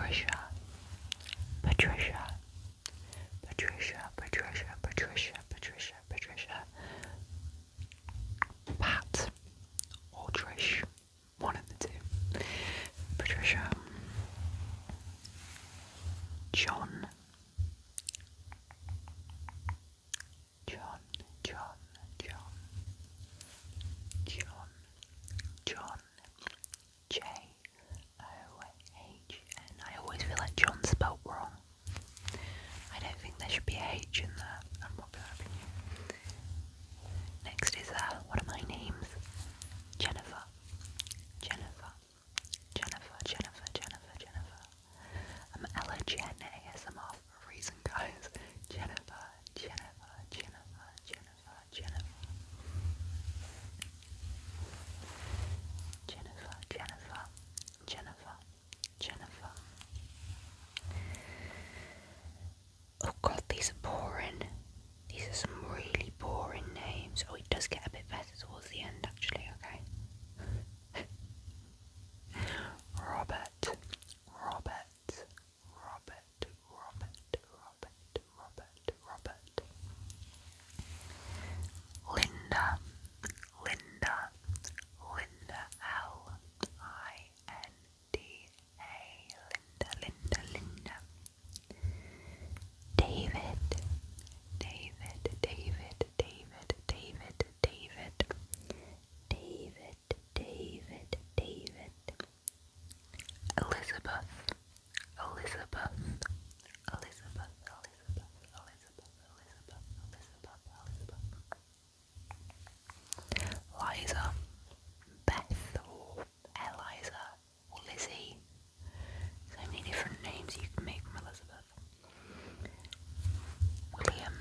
Patricia, Patricia, Patricia, Patricia, Patricia, Patricia, Patricia, Pat or Trish, one of the two. Patricia, John, John, John, John, John, John, J-O-H-N. I always feel like John's spelled wrong. I don't think there should be a H in there. Unpopular opinion. Next is one of my names, Jennifer. Jennifer. Jennifer, Jennifer, Jennifer, Jennifer. I'm Ella Jen ASMR for a reason, guys. Jennifer, Jennifer, Jennifer, Jennifer, Jennifer. Jennifer, Jennifer, Jennifer, Jennifer. Oh god, these are boring. These are some really boring names. Oh, it does get a bit better towards the end, actually, okay? Robert, Robert, Robert, Robert, Robert, Robert, Robert. Linda, Linda, Linda, L-I-N-D-A, Linda, Linda, Linda. David, David, David, David, David, David, David, David, David. Elizabeth, Elizabeth, Elizabeth, Elizabeth, Elizabeth, Elizabeth, Elizabeth, Elizabeth. Liza, Beth or Eliza or Lizzie. So many different names you can make from Elizabeth. William,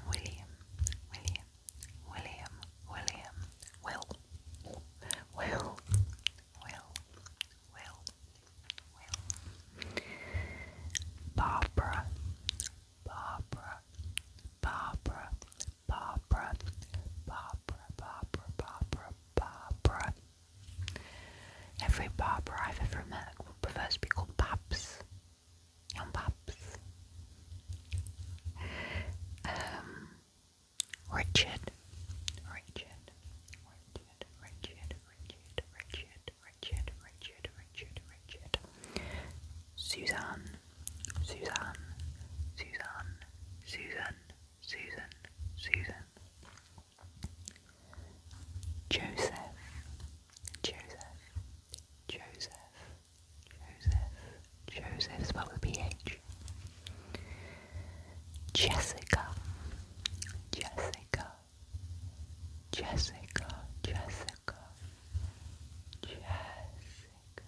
William, William, William, William, Will, Will, Will, Will, Will. Barbara, Barbara, Barbara, Barbara, Barbara, Barbara, Barbara, Barbara. Every Barbara I've ever met prefers to be called Babs. Young Babs. Richard, Richard, Richard, Richard, Richard, Richard, Richard, Richard, Richard, Richard. Suzanne, Suzanne, Suzanne, Susan, Susan, Susan. Joseph, Joseph, Joseph, Joseph, Joseph, spelled with PH. Jessica, Jessica, Jessica, Jessica, Jessica,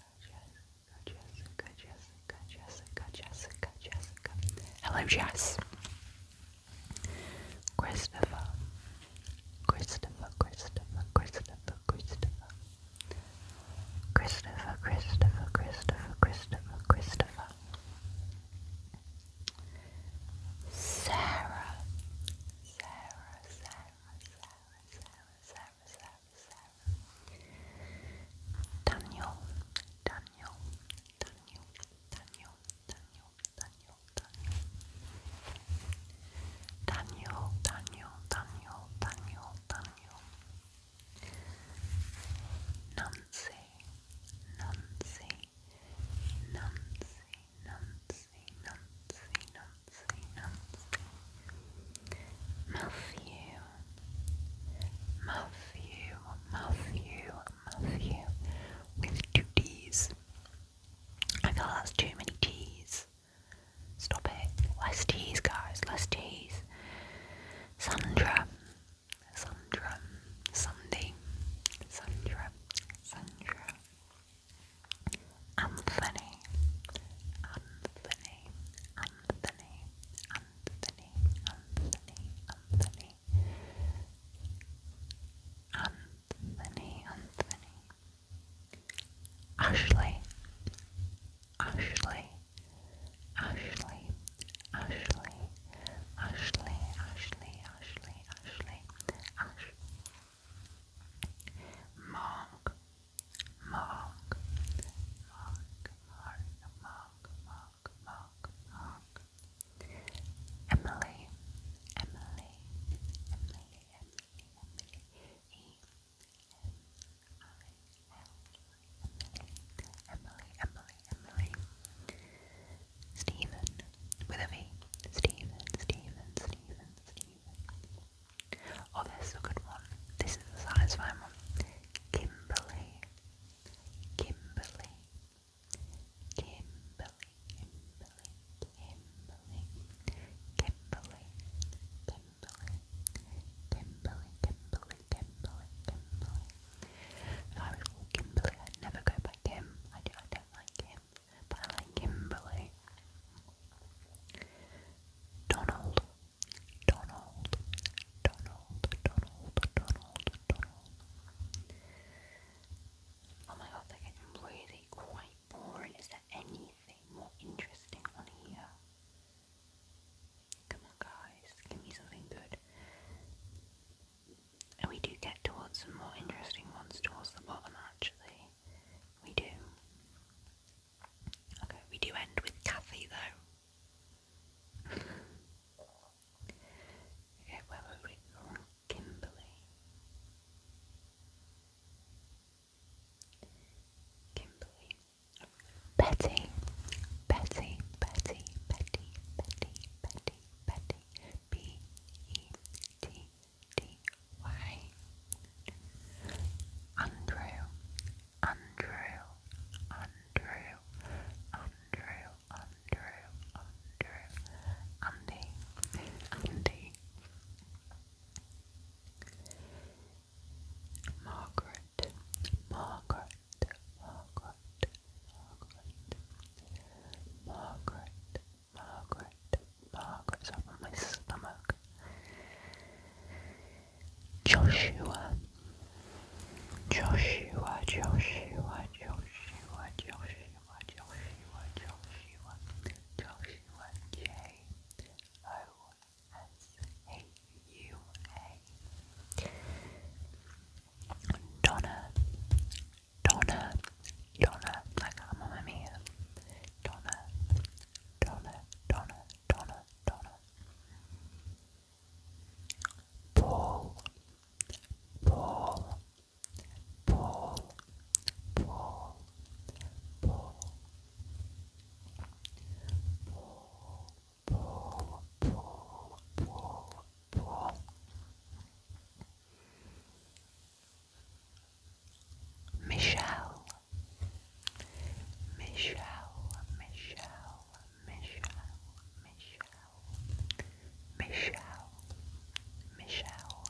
Jessica, Jessica, Jessica, Jessica. Hello, Jess. Christopher, Christopher, Christopher, Christopher, Christopher, Christopher, Christopher, Christopher, Christopher, Christopher. Sarah, Sarah, Sarah, Sarah, Sarah, Sarah, Sarah. Daniel, Daniel, Daniel, Daniel, Daniel, Daniel, Daniel, Daniel, Daniel, Daniel, Daniel. Nancy, Nancy, Nancy, Nancy, Nancy, Nancy, Nancy. Matthew, Matthew, Matthew, Matthew, with two T's. I feel that's too many T's. Stop it. Less T's, guys, less T's. Sandra, Sandra, Sandy, Sandra, Sandra. Anthony, Anthony, Anthony, Anthony, Anthony, Anthony. Anthony, Anthony. Ashley, Ashley, Ashley, Ashley, Ashley, Ashley, Ashley, Ashley, Ash. Mark, Mark, Mark, Mark, Joshua, Joshua, Joshua, Joshua, Joshua, Joshua, Joshua, Joshua. Donna, Donna, Donna, like a mamma mia. Donna, Donna, Donna, Donna, Donna. Paul, Paul, Paul, Paul, Paul, Paul, Paul, Paul, Paul. Michelle, Michelle, Michelle, Michelle, Michelle, Michelle, Michelle,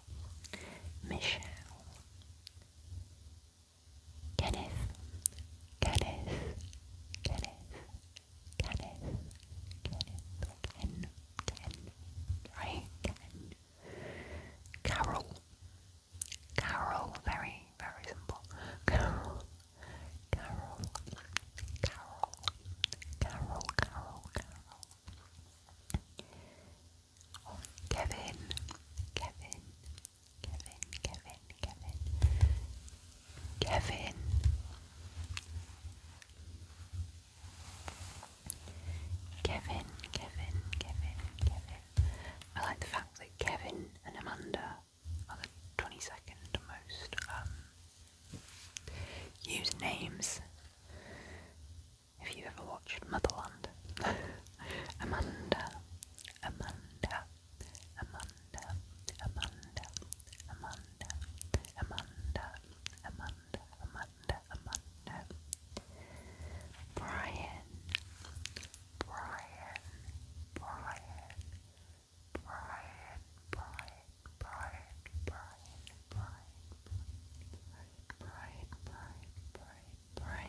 Michelle. Kenneth, Kenneth, Kenneth, Kenneth, Kenneth, Ken, right? Ken. Carol, Carol, very, very simple. Carol, Carol, Carol, Carol, Carol, Carol. Kevin, Kevin, Kevin, Kevin, Kevin, Kevin. Kevin, Kevin, Kevin, Kevin. I like the fact that Kevin and Amanda are the 22nd most used names. If you've ever watched Motherland. Amanda, Amanda, Amanda, Amanda, Amanda, Amanda, Amanda, Amanda, Amanda. Brian, Brian, Brian, Brian, Brian, Brian, Brian, Brian, Brian, Brian, Brian, Brian.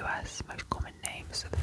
US most common names. So the